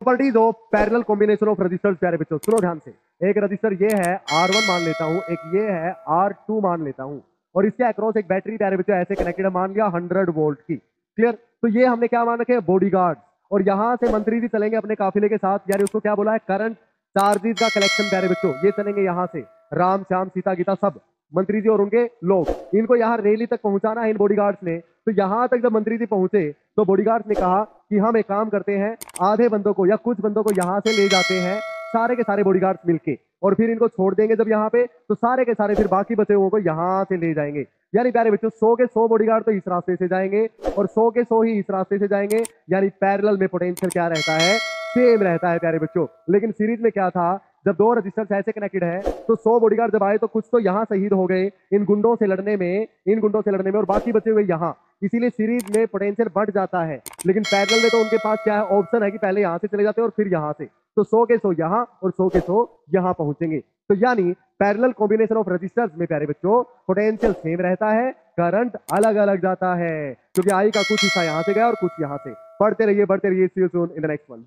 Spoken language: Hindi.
Properties of parallel combination of resistors. प्यारे बच्चों सुनो ध्यान से, एक रजिस्टर ये है R1 मान लेता हूं, एक ये है R2 मान लेता हूं, और इसके अक्रॉस एक बैटरी प्यारे बच्चों ऐसे कनेक्टेड है, मान लिया 100 वोल्ट की। क्लियर? तो ये हमने क्या मान रखे, बॉडीगार्ड। और यहां से मंत्री जी चलेंगे अपने काफिले के साथ, यानी उसको क्या बोला है, करंट चार्जेस का कलेक्शन। प्यारे बच्चों ये चलेंगे यहां से, राम श्याम सीता गीता सब मंत्री जी और उनके लोग, इनको यहाँ रैली तक पहुंचाना है इन बॉडीगार्ड्स ने। तो यहां तक जब मंत्री जी पहुंचे तो बॉडीगार्ड्स ने कहा कि हम एक काम करते हैं, आधे बंदों को या कुछ बंदों को यहां से ले जाते हैं, सारे के सारे बॉडीगार्ड्स मिलके, और फिर इनको छोड़ देंगे जब यहाँ पे, तो सारे के सारे फिर बाकी बचे हुए को यहां से ले जाएंगे। यानी प्यारे बच्चों 100 के 100 बॉडीगार्ड तो इस रास्ते से जाएंगे और 100 के 100 ही इस रास्ते से जाएंगे। यानी पैरेलल में पोटेंशियल क्या रहता है, सेम रहता है प्यारे बच्चों। लेकिन सीरीज में क्या था, जब दो रजिस्टर्स ऐसे कनेक्टेड है तो 100 बॉडीगार्ड जब आए तो कुछ तो यहाँ शहीद हो गए इन गुंडों से लड़ने में, और बाकी बचे हुए यहाँ, इसीलिए सीरीज में पोटेंशियल बढ़ जाता है। लेकिन पैरेलल में तो उनके पास क्या है, ऑप्शन है कि पहले यहाँ से चले जाते हैं और फिर यहाँ से, तो 100 के 100 यहाँ और 100 के 100 यहाँ पहुंचेंगे। तो यानी पैरेलल कॉम्बिनेशन ऑफ रजिस्टर्स में प्यारे बच्चों पोटेंशियल सेम रहता है, करंट अलग अलग जाता है, क्योंकि आई का कुछ हिस्सा यहाँ से गया और कुछ यहाँ से। पढ़ते रहिए see you soon in the next one.